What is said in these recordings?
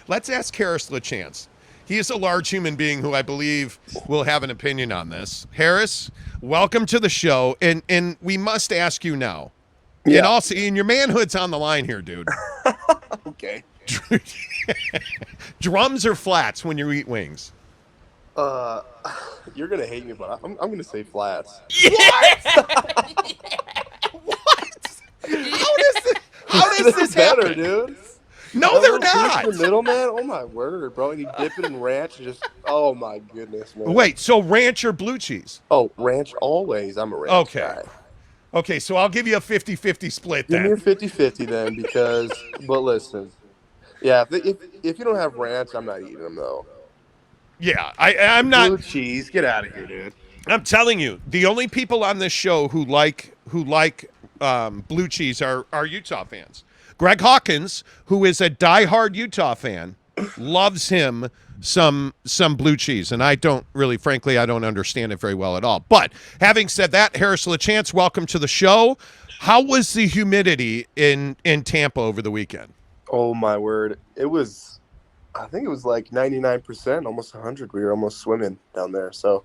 Let's ask Harris LaChance. He is a large human being who I believe will have an opinion on this. Harris, welcome to the show, and we must ask you now. Yeah. And your manhood's on the line here, dude. Okay. Drums or flats when you eat wings? Uh, you're gonna hate me, but I'm gonna say flats. What? What? How does this better, happen? dude? No, That they're little piece not. in the middle, man. Oh my word, bro! And you dip it in ranch, and just oh my goodness, man. Wait, so ranch or blue cheese? Oh, ranch always. I'm a ranch guy. Okay, so I'll give you a 50-50 split Give me a then. 50-50 then, because. But listen, yeah, if you don't have ranch, I'm not eating them though. Yeah, I'm not. Blue cheese, get out of here, dude. I'm telling you, the only people on this show who like blue cheese are Utah fans. Greg Hawkins, who is a diehard Utah fan, loves him some blue cheese, and I don't understand it very well at all. But having said that, Harris LaChance, welcome to the show. How was the humidity in Tampa over the weekend? Oh my word, I think it was like 99%, almost 100. We were almost swimming down there. So,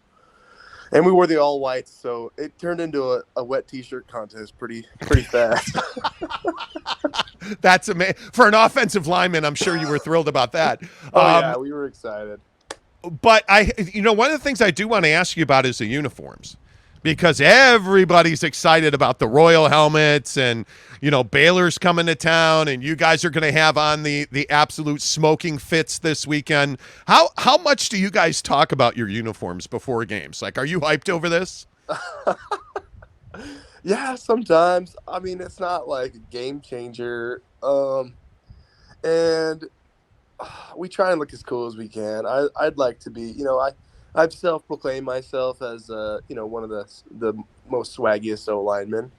and we wore the all whites, so it turned into a wet T-shirt contest pretty fast. That's amazing for an offensive lineman. I'm sure you were thrilled about that. Yeah, we were excited. But one of the things I do want to ask you about is the uniforms, because everybody's excited about the Royal helmets, and Baylor's coming to town, and you guys are going to have on the absolute smoking fits this weekend. How much do you guys talk about your uniforms before games? Like, are you hyped over this? Yeah, sometimes. I mean, it's not like a game changer. And we try and look as cool as we can. I'd like to be, I've self-proclaimed myself as, one of the most swaggiest O-linemen.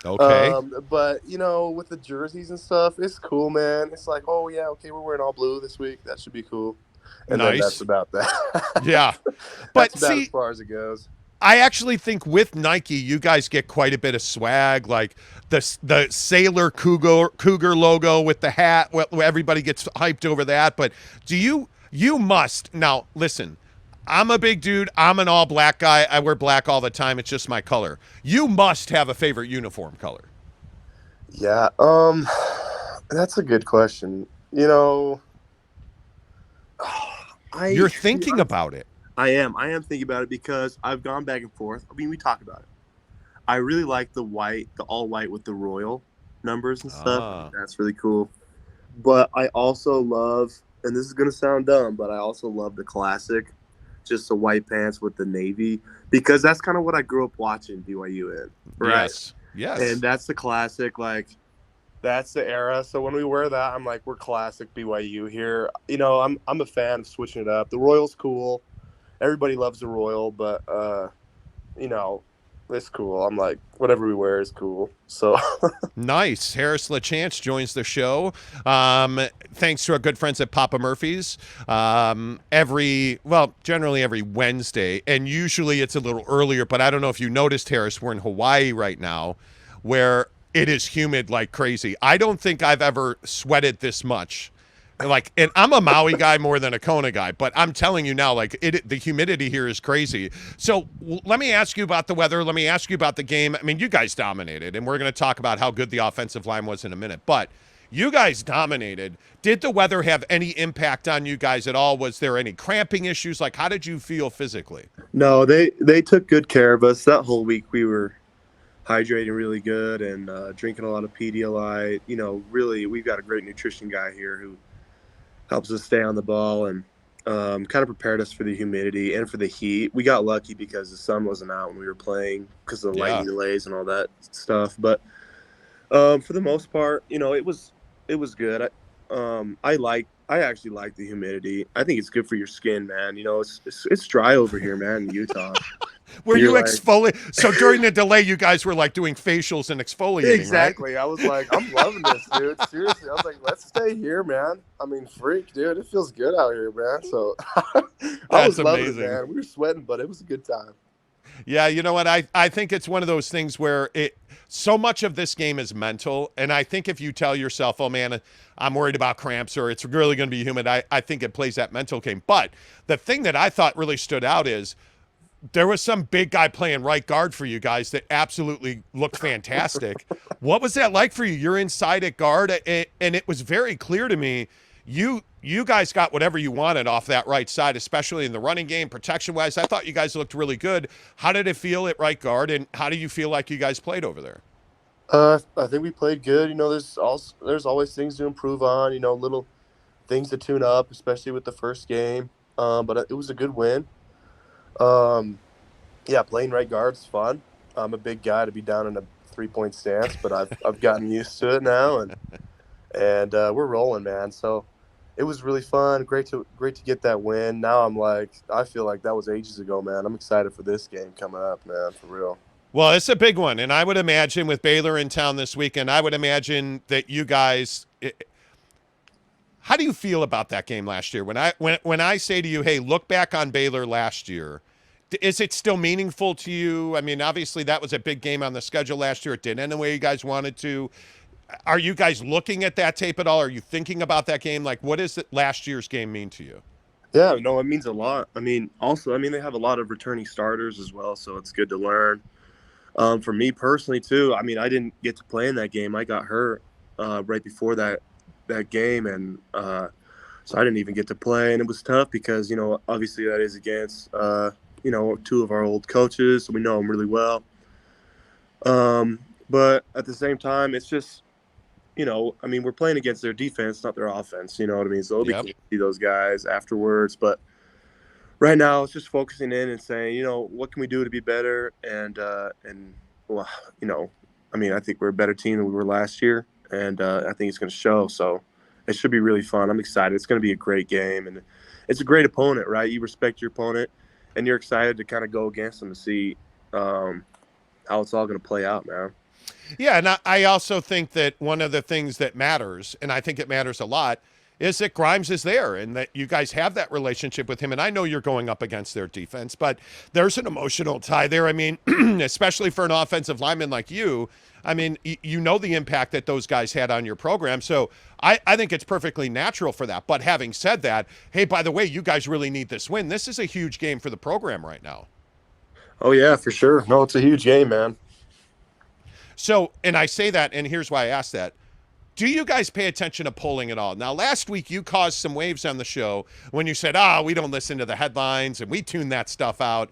Okay. But, with the jerseys and stuff, it's cool, man. It's like, oh, yeah, okay, we're wearing all blue this week. That should be cool. And nice. Then that's about that. Yeah. But that's about as far as it goes. I actually think with Nike, you guys get quite a bit of swag, like the Sailor Cougar logo with the hat. Well, everybody gets hyped over that. But you must now listen. I'm a big dude. I'm an all black guy. I wear black all the time. It's just my color. You must have a favorite uniform color. Yeah. That's a good question. You're thinking about it. I am thinking about it because I've gone back and forth. I mean, we talk about it. I really like the all white with the royal numbers and stuff. That's really cool. But I also love, and this is going to sound dumb, but I also love the classic, just the white pants with the navy, because that's kind of what I grew up watching BYU in. Right? Yes. And that's the classic, like, that's the era. So when we wear that, I'm like, we're classic BYU here. I'm a fan of switching it up. The royal's cool. Everybody loves the royal, but it's cool. I'm like, whatever we wear is cool. So nice. Harris LaChance joins the show. Thanks to our good friends at Papa Murphy's. Generally every Wednesday, and usually it's a little earlier. But I don't know if you noticed, Harris, we're in Hawaii right now, where it is humid like crazy. I don't think I've ever sweated this much. And I'm a Maui guy more than a Kona guy, but I'm telling you now, the humidity here is crazy. So let me ask you about the weather. Let me ask you about the game. I mean, you guys dominated, and we're going to talk about how good the offensive line was in a minute, but you guys dominated. Did the weather have any impact on you guys at all? Was there any cramping issues? Like, how did you feel physically? No, they took good care of us. That whole week we were hydrating really good and drinking a lot of Pedialyte. Really, we've got a great nutrition guy here who helps us stay on the ball and kind of prepared us for the humidity and for the heat. We got lucky because the sun wasn't out when we were playing because of the lightning delays and all that stuff. But for the most part, it was good. I actually like the humidity. I think it's good for your skin, man. It's dry over here, man, in Utah. Were you exfoliating? So during the delay, you guys were like doing facials and exfoliating, exactly. Right? I was like, I'm loving this, dude. Seriously, I was like, let's stay here, man. I mean, freak, dude. It feels good out here, man. So I was loving it, man. We were sweating, but it was a good time. Yeah, you know what? I think it's one of those things where so much of this game is mental. And I think if you tell yourself, oh man, I'm worried about cramps or it's really going to be humid, I think it plays that mental game. But the thing that I thought really stood out is there was some big guy playing right guard for you guys that absolutely looked fantastic. What was that like for you? You're inside at guard, and it was very clear to me you guys got whatever you wanted off that right side, especially in the running game, protection wise. I thought you guys looked really good. How did it feel at right guard, and how do you feel like you guys played over there? I think we played good. There's always things to improve on. Little things to tune up, especially with the first game. But it was a good win. Um, yeah, playing right guard's fun. I'm a big guy to be down in a 3-point stance, but I've gotten used to it now, and we're rolling, man. So it was really fun. Great to get that win. Now I feel like that was ages ago, man. I'm excited for this game coming up, man, for real. Well, it's a big one, and I would imagine with Baylor in town this weekend, I would imagine that you guys. How do you feel about that game last year? When I say to you, hey, look back on Baylor last year, is it still meaningful to you? I mean, obviously that was a big game on the schedule last year. It didn't end the way you guys wanted to. Are you guys looking at that tape at all? Are you thinking about that game? Like, what does last year's game mean to you? Yeah, no, it means a lot. They have a lot of returning starters as well, so it's good to learn. For me personally, too, I didn't get to play in that game. I got hurt right before that game, and so I didn't even get to play. And it was tough because, obviously that is against, two of our old coaches, so we know them really well. But at the same time, it's just, we're playing against their defense, not their offense. You know what I mean? So it'll be Yep. cool to see those guys afterwards. But right now, it's just focusing in and saying, what can we do to be better? And well, I think we're a better team than we were last year, and I think it's going to show. So it should be really fun. I'm excited. It's going to be a great game, and it's a great opponent, right? You respect your opponent, and you're excited to kind of go against them to see how it's all going to play out, man. Yeah, and I also think that one of the things that matters, and I think it matters a lot, is that Grimes is there and that you guys have that relationship with him. And I know you're going up against their defense, but there's an emotional tie there. I mean, especially for an offensive lineman like you, I mean, you know the impact that those guys had on your program. So I think it's perfectly natural for that. But having said that, hey, by the way, you guys really need this win. This is a huge game for the program right now. Oh, yeah, for sure. No, it's a huge game, man. So, and I say that, and here's why I asked that. Do you guys pay attention to polling at all? Now, last week you caused some waves on the show when you said, we don't listen to the headlines and we tune that stuff out.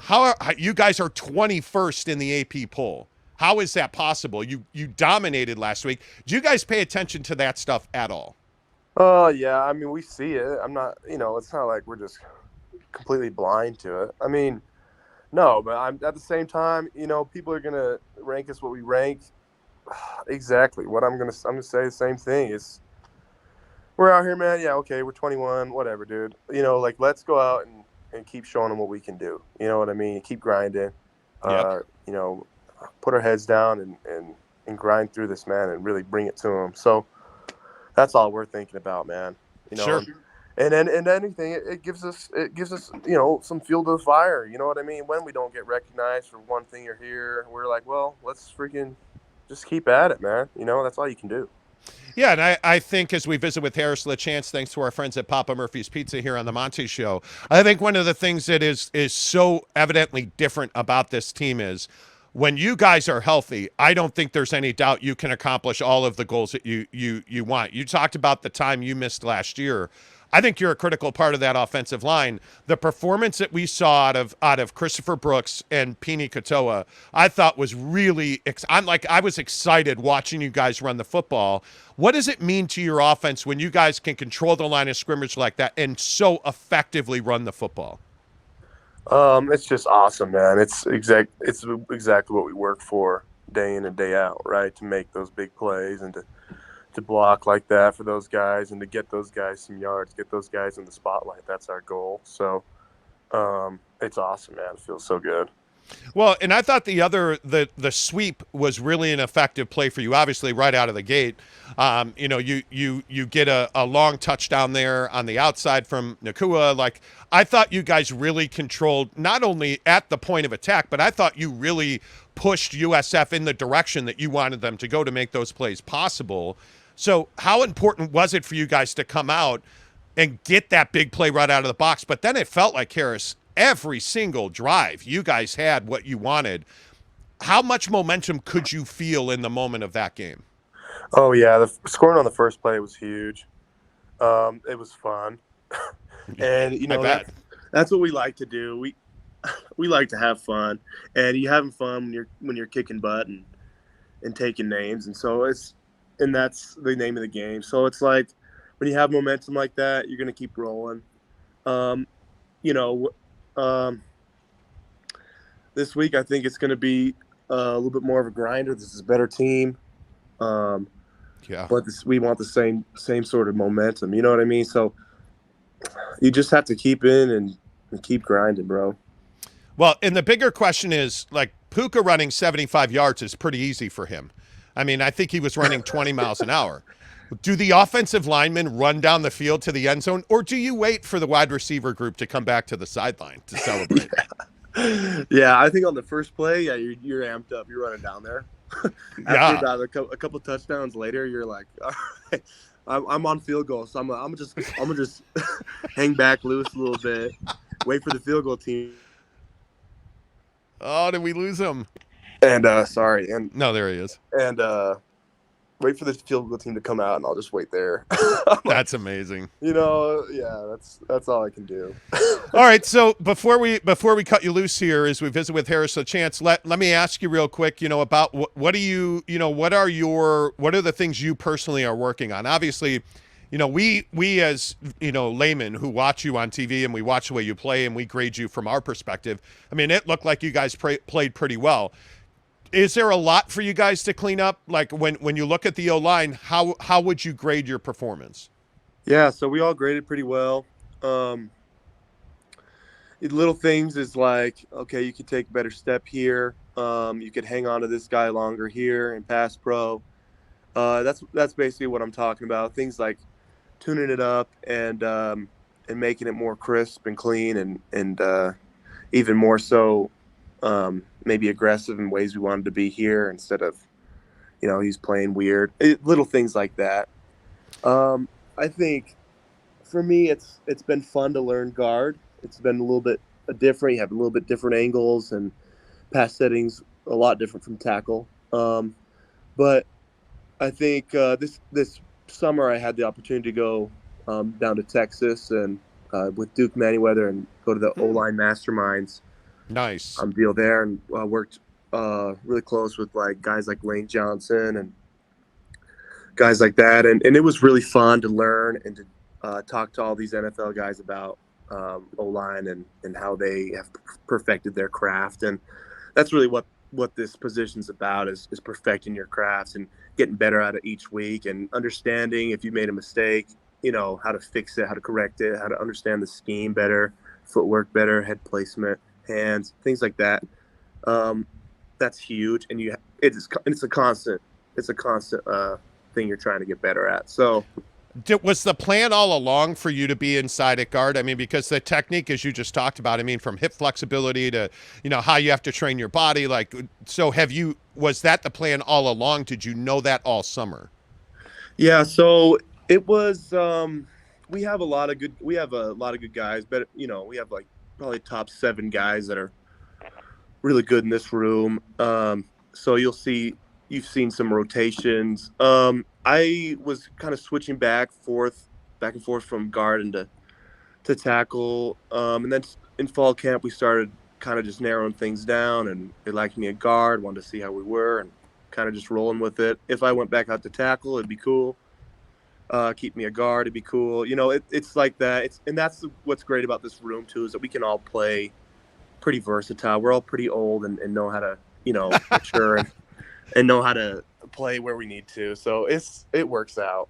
How you guys are 21st in the AP poll? How is that possible? You dominated last week. Do you guys pay attention to that stuff at all? Oh, yeah. We see it. I'm not, it's not like we're just completely blind to it. No, but at the same time, people are gonna rank us what we rank. Exactly. I'm gonna say the same thing. We're out here, man. Yeah, okay, we're 21, whatever, dude. Let's go out and keep showing them what we can do. You know what I mean? Keep grinding. Yep. Put our heads down and grind through this, man, and really bring it to them. So that's all we're thinking about, man. Sure. And anything, it gives us some fuel to the fire. You know what I mean? When we don't get recognized for one thing or here, we're like, well, let's freaking just keep at it, man. That's all you can do. Yeah, and I think as we visit with Harris LaChance, thanks to our friends at Papa Murphy's Pizza here on the Monty Show, I think one of the things that is so evidently different about this team is when you guys are healthy, I don't think there's any doubt you can accomplish all of the goals that you want. You talked about the time you missed last year. I think you're a critical part of that offensive line. The performance that we saw out of Christopher Brooks and Pini Katoa, I thought was really. I was excited watching you guys run the football. What does it mean to your offense when you guys can control the line of scrimmage like that and so effectively run the football? It's just awesome, man. It's exactly what we work for day in and day out, right? To make those big plays and to block like that for those guys and to get those guys some yards, get those guys in the spotlight. That's our goal. So it's awesome, man. It feels so good. Well, and I thought the sweep was really an effective play for you. Obviously, right out of the gate, you get a long touchdown there on the outside from Nakua. Like, I thought you guys really controlled not only at the point of attack, but I thought you really pushed USF in the direction that you wanted them to go to make those plays possible. So, how important was it for you guys to come out and get that big play right out of the box? But then it felt like, Harris, every single drive you guys had what you wanted. How much momentum could you feel in the moment of that game? Oh yeah, the scoring on the first play was huge. It was fun, and I bet. that's what we like to do. We like to have fun, and you having fun when you're kicking butt and taking names, and that's the name of the game. So it's like when you have momentum like that, you're gonna keep rolling. Um, you know, um, this week I think it's gonna be a little bit more of a grinder. This is a better team. Um, Yeah. but we want the same sort of momentum. You know what I mean? So you just have to keep in and keep grinding, bro. Well, and the bigger question is, like, Puka running 75 yards is pretty easy for him. I mean, I think he was running 20 miles an hour. Do the offensive linemen run down the field to the end zone, or do you wait for the wide receiver group to come back to the sideline to celebrate? Yeah, I think on the first play, yeah, you're amped up. You're running down there. After about a couple touchdowns later, you're like, all right, I'm on field goal, so I'm just hang back loose a little bit, wait for the field goal team. Oh, did we lose him? And sorry, and No, there he is. and wait for the field goal team to come out, and I'll just wait there. That's amazing. Yeah, that's all I can do. All right, so before we cut you loose here, as we visit with Harris LaChance, let me ask you real quick, about what are the things you personally are working on? Obviously, we as laymen who watch you on TV and we watch the way you play and we grade you from our perspective. I mean, it looked like you guys played pretty well. Is there a lot for you guys to clean up? Like when you look at the O-line, how would you grade your performance? Yeah, so we all graded pretty well. Little things is like, okay, you could take a better step here. You could hang on to this guy longer here and pass pro. That's basically what I'm talking about. Things like tuning it up and making it more crisp and clean and even more so maybe aggressive in ways we wanted to be here instead of he's playing weird. Little things like that. I think for me it's been fun to learn guard. It's been a little bit different. You have a little bit different angles and pass settings, a lot different from tackle. But I think this summer I had the opportunity to go down to Texas and with Duke Manyweather and go to the O-line masterminds. Nice. Deal there and worked really close with like guys like Lane Johnson and guys like that. And it was really fun to learn and to talk to all these NFL guys about O-line and how they have perfected their craft. And that's really what this position's about is perfecting your crafts and getting better at it each week and understanding if you made a mistake, how to fix it, how to correct it, how to understand the scheme better, footwork better, head placement, hands, things like that. That's huge. And it's a constant thing you're trying to get better at. So was the plan all along for you to be inside at guard? I mean, because the technique, as you just talked about, I mean, from hip flexibility to, how you have to train your body. Like, so was that the plan all along? Did you know that all summer? Yeah. So it was, we have a lot of good guys, but we have like probably top 7 guys that are really good in this room. So you've seen some rotations. I was kind of switching back and forth from guard into tackle. And then in fall camp, we started kind of just narrowing things down, and they liked me at guard, wanted to see how we were, and kind of just rolling with it. If I went back out to tackle, it'd be cool. Keep me a guard, it'd be cool. It's like that. And that's what's great about this room too, is that we can all play pretty versatile. We're all pretty old and know how to, mature and know how to play where we need to. So it works out.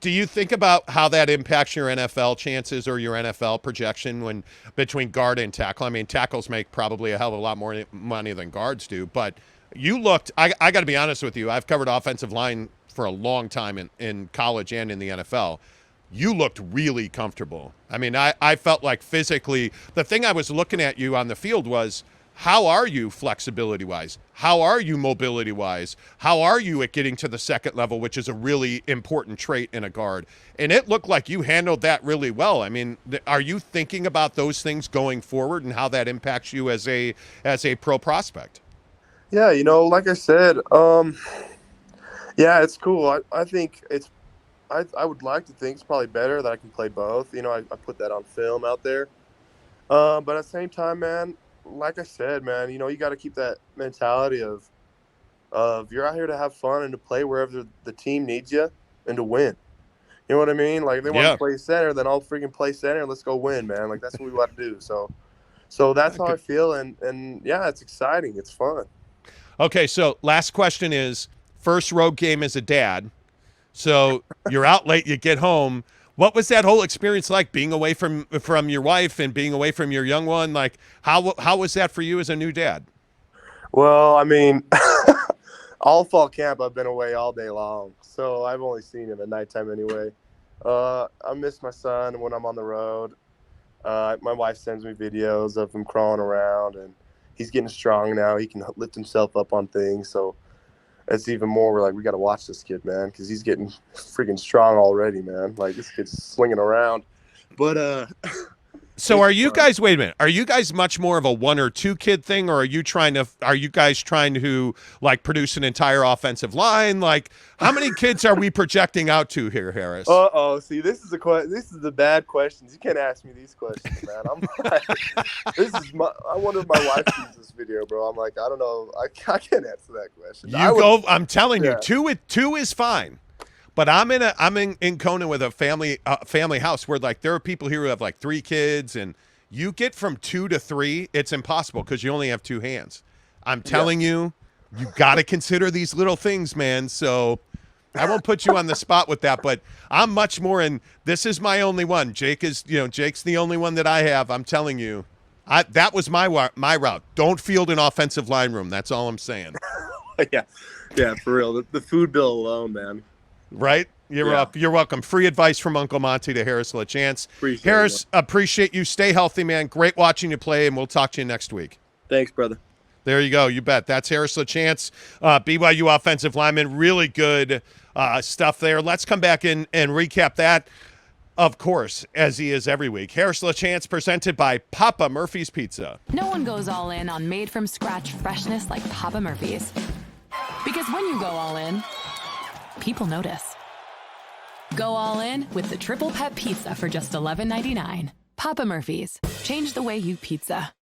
Do you think about how that impacts your NFL chances or your NFL projection when between guard and tackle? I mean, tackles make probably a hell of a lot more money than guards do, but you looked, I got to be honest with you, I've covered offensive line for a long time in college and in the NFL. You looked really comfortable. I mean, I felt like physically, the thing I was looking at you on the field was, how are you flexibility-wise? How are you mobility-wise? How are you at getting to the second level, which is a really important trait in a guard? And it looked like you handled that really well. I mean, are you thinking about those things going forward and how that impacts you as a pro prospect? Yeah, like I said, yeah, it's cool. I think I would like to think it's probably better that I can play both. I put that on film out there. But at the same time, man, like I said, man, you got to keep that mentality of you're out here to have fun and to play wherever the team needs you and to win. You know what I mean? Like, if they want to play center, then I'll freaking play center and let's go win, man. Like, that's what we want to do. So that's how I feel. And yeah, it's exciting. It's fun. Okay, so last question is, first road game as a dad. So you're out late, you get home. What was that whole experience like, being away from your wife and being away from your young one? Like, how was that for you as a new dad? Well, I mean, all fall camp I've been away all day long, so I've only seen him at nighttime anyway. I miss my son when I'm on the road. My wife sends me videos of him crawling around, and he's getting strong now. He can lift himself up on things, so it's even more, we're like, we got to watch this kid, man, because he's getting freaking strong already, man. Like, this kid's slinging around. But so are you guys, wait a minute, are you guys much more of a 1 or 2 kid thing, or are you guys trying to like produce an entire offensive line? Like, how many kids are we projecting out to here, Harris? See, this is the bad questions. You can't ask me these questions, man. I'm like, I wonder if my wife sees this video, bro. I'm like, I don't know. I can't answer that question. I'm telling you, two is fine. But I'm in Kona with a family house where, like, there are people here who have like 3 kids, and you get from 2 to 3, it's impossible because you only have 2 hands. I'm telling you got to consider these little things, man. So I won't put you on the spot with that, but I'm much more in, this is my only one. Jake's the only one that I have. I'm telling you, that was my route. Don't field an offensive line room. That's all I'm saying. Yeah, for real. The food bill alone, man. Right? You're welcome. Free advice from Uncle Monty to Harris LaChance. Appreciate you. Stay healthy, man. Great watching you play, and we'll talk to you next week. Thanks, brother. There you go. You bet. That's Harris LaChance, BYU offensive lineman. Really good stuff there. Let's come back and recap that, of course, as he is every week. Harris LaChance, presented by Papa Murphy's Pizza. No one goes all in on made-from-scratch freshness like Papa Murphy's. Because when you go all in, people notice. Go all in with the triple pet pizza for just $11.99. Papa Murphy's. Change the way you pizza.